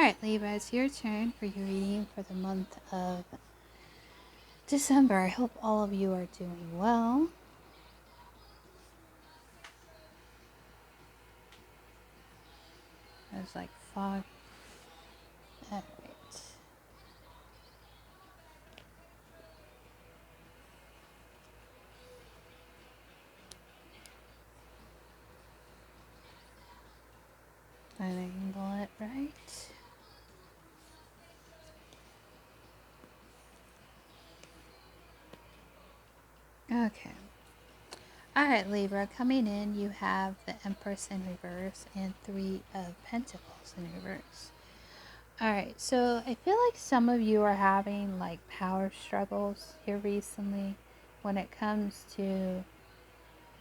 Alright, Libra, it's your turn for your reading for the month of December. I hope all of you are doing well. There's like fog. Alright. Trying to angle it right. Okay. Alright, Libra, coming in, you have the Empress in reverse and Three of Pentacles in reverse. Alright, so I feel like some of you are having like power struggles here recently when it comes to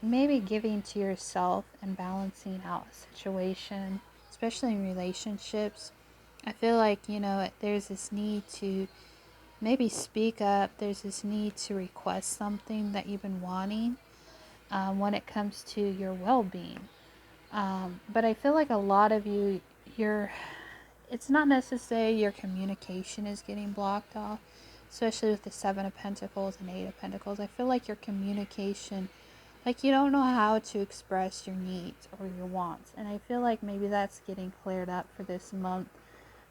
maybe giving to yourself and balancing out a situation, especially in relationships. I feel like, there's this need to maybe speak up. There's this need to request something that you've been wanting when it comes to your well-being. But I feel like a lot of you, it's not necessarily your communication is getting blocked off, especially with the Seven of Pentacles and Eight of Pentacles. I feel like your communication, like you don't know how to express your needs or your wants. And I feel like maybe that's getting cleared up for this month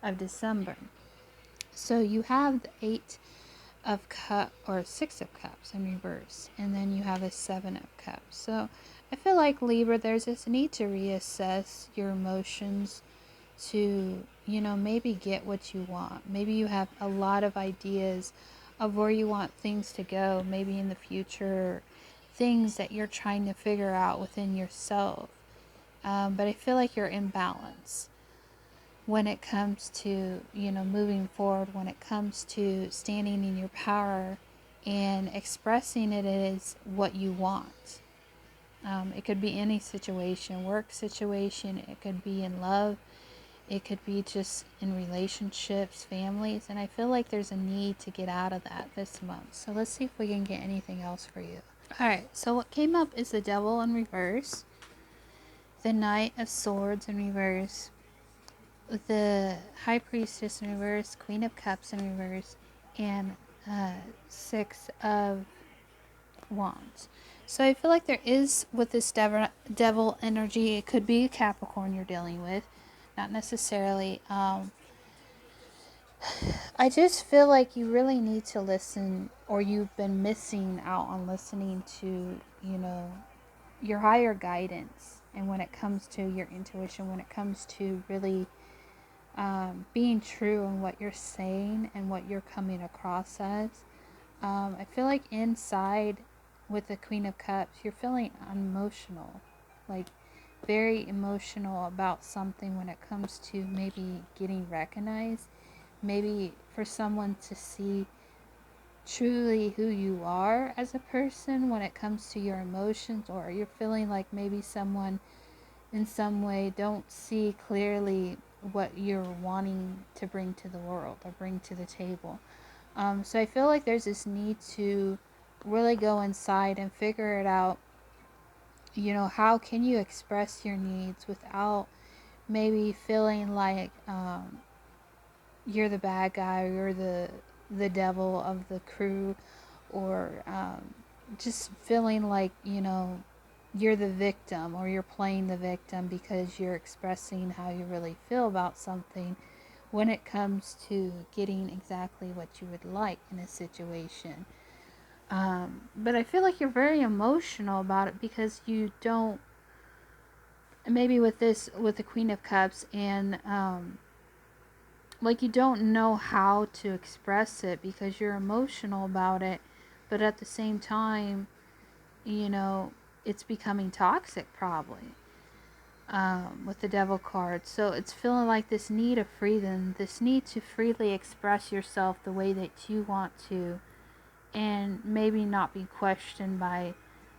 of December. So you have the Eight of Cups or Six of Cups in reverse. And then you have a Seven of Cups. So I feel like Libra, there's this need to reassess your emotions to, maybe get what you want. Maybe you have a lot of ideas of where you want things to go, maybe in the future, things that you're trying to figure out within yourself. But I feel like you're in balance when it comes to, moving forward, when it comes to standing in your power and expressing it as what you want. It could be any situation, work situation, it could be in love, it could be just in relationships, families, and I feel like there's a need to get out of that this month. So let's see if we can get anything else for you. Alright, so what came up is the Devil in reverse, the Knight of Swords in reverse, the High Priestess in reverse, Queen of Cups in reverse, and Six of Wands. So I feel like there is, with this devil energy, it could be a Capricorn you're dealing with. Not necessarily. I just feel like you really need to listen, or you've been missing out on listening to, your higher guidance. And when it comes to your intuition, when it comes to really being true in what you're saying and what you're coming across as. I feel like inside with the Queen of Cups, you're feeling emotional, like very emotional about something when it comes to maybe getting recognized, maybe for someone to see truly who you are as a person when it comes to your emotions, or you're feeling like maybe someone in some way don't see clearly what you're wanting to bring to the world or bring to the table. So I feel like there's this need to really go inside and figure it out. How can you express your needs without maybe feeling like you're the bad guy, or you're the devil of the crew, or just feeling like, you're the victim, or you're playing the victim because you're expressing how you really feel about something when it comes to getting exactly what you would like in a situation. But I feel like you're very emotional about it because you don't, maybe with the Queen of Cups, and like you don't know how to express it because you're emotional about it, but at the same time, it's becoming toxic probably with the Devil card. So it's feeling like this need of freedom, this need to freely express yourself the way that you want to, and maybe not be questioned by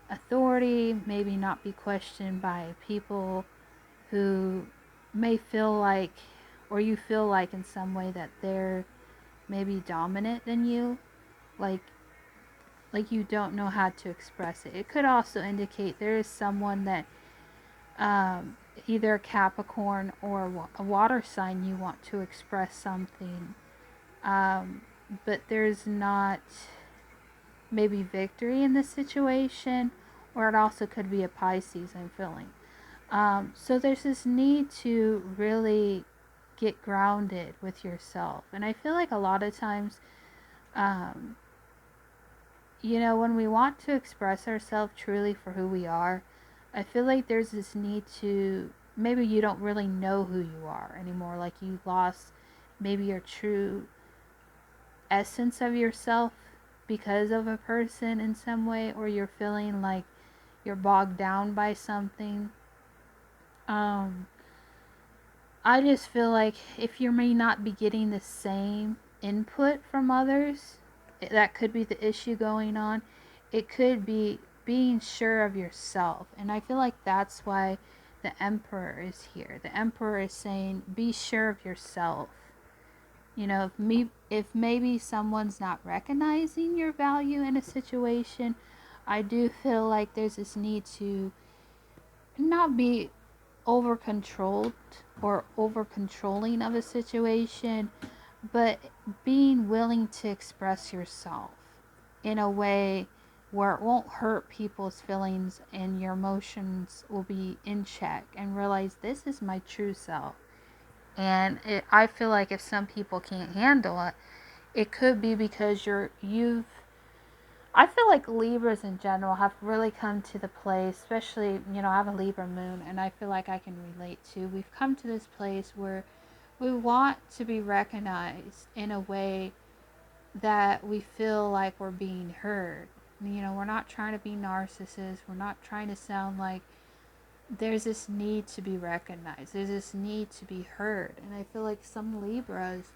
authority, maybe not be questioned by people who may feel like, or you feel like in some way that they're maybe dominant than you, like you don't know how to express it. It could also indicate there is someone that either a Capricorn or a water sign, you want to express something, but there's not maybe victory in this situation, or it also could be a Pisces, I'm feeling. So there's this need to really get grounded with yourself. And I feel like a lot of times, um, when we want to express ourselves truly for who we are, I feel like there's this need to, maybe you don't really know who you are anymore. Like you lost maybe your true essence of yourself because of a person in some way, or you're feeling like you're bogged down by something. I just feel like if you may not be getting the same input from others, that could be the issue going on. It could be being sure of yourself. And I feel like that's why the Emperor is here. The Emperor is saying, be sure of yourself. If maybe someone's not recognizing your value in a situation, I do feel like there's this need to not be over controlled or over controlling of a situation, but being willing to express yourself in a way where it won't hurt people's feelings and your emotions will be in check, and realize this is my true self. And I feel like if some people can't handle it, it could be because you've I feel like Libras in general have really come to the place, especially, I have a Libra moon, and I feel like I can relate to. We've come to this place where we want to be recognized in a way that we feel like we're being heard. We're not trying to be narcissists. We're not trying to sound like, there's this need to be recognized. There's this need to be heard. And I feel like some Libras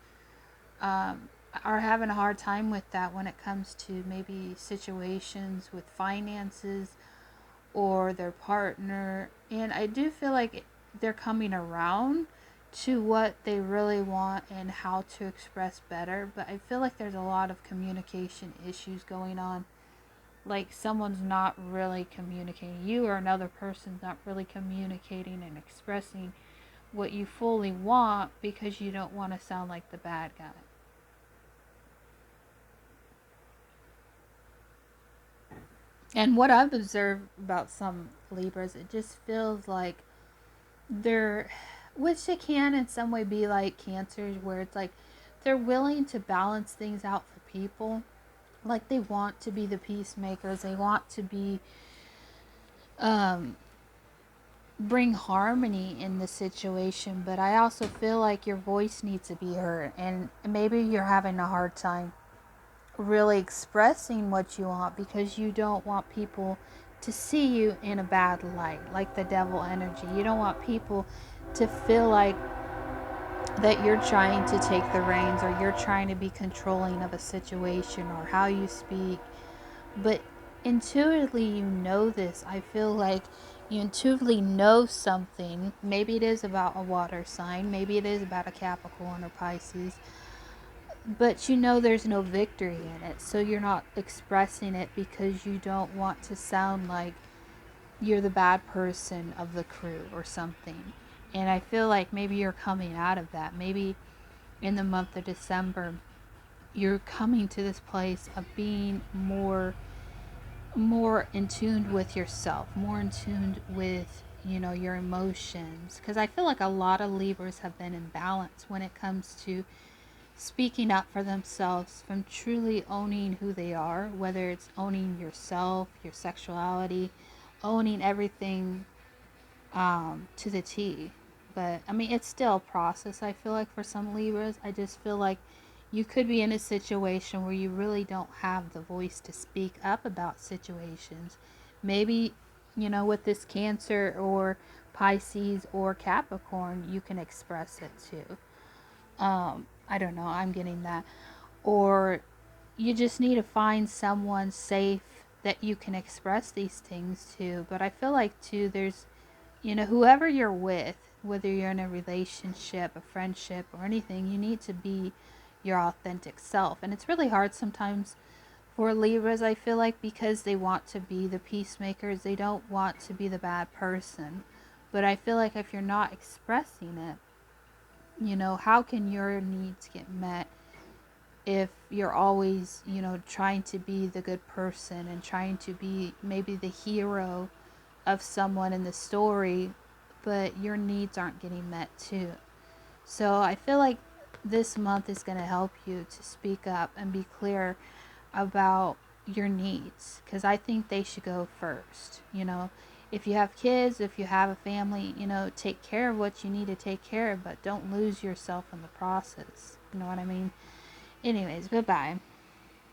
are having a hard time with that when it comes to maybe situations with finances or their partner. And I do feel like they're coming around to what they really want and how to express better. But I feel like there's a lot of communication issues going on. Like someone's not really communicating. You or another person's not really communicating and expressing what you fully want because you don't want to sound like the bad guy. And what I've observed about some Libras, it just feels like they're, which it can in some way be like Cancers, where it's like they're willing to balance things out for people. Like they want to be the peacemakers, they want to be, bring harmony in the situation, but I also feel like your voice needs to be heard, and maybe you're having a hard time really expressing what you want because you don't want people to see you in a bad light, like the devil energy. You don't want people to feel like that you're trying to take the reins, or you're trying to be controlling of a situation or how you speak. But intuitively you know this. I feel like you intuitively know something. Maybe it is about a water sign, maybe it is about a Capricorn or Pisces, but there's no victory in it. So you're not expressing it because you don't want to sound like you're the bad person of the crew or something. And I feel like maybe you're coming out of that. Maybe in the month of December, you're coming to this place of being more in tune with yourself, more in tune with your emotions, because I feel like a lot of Libras have been imbalanced when it comes to speaking up for themselves, from truly owning who they are, whether it's owning yourself, your sexuality, owning everything, to the T. But I mean, it's still a process. I feel like for some Libras, I just feel like you could be in a situation where you really don't have the voice to speak up about situations. Maybe, with this Cancer or Pisces or Capricorn, you can express it too. I don't know, I'm getting that. Or you just need to find someone safe that you can express these things to. But I feel like too, there's, whoever you're with, whether you're in a relationship, a friendship, or anything, you need to be your authentic self. And it's really hard sometimes for Libras, I feel like, because they want to be the peacemakers. They don't want to be the bad person. But I feel like if you're not expressing it, you know, how can your needs get met if you're always, you know, trying to be the good person and trying to be maybe the hero of someone in the story, but your needs aren't getting met too. So I feel like this month is going to help you to speak up and be clear about your needs, because I think they should go first. You know, if you have kids, if you have a family, you know, take care of what you need to take care of, but don't lose yourself in the process. You know what I mean? Anyways, bye bye.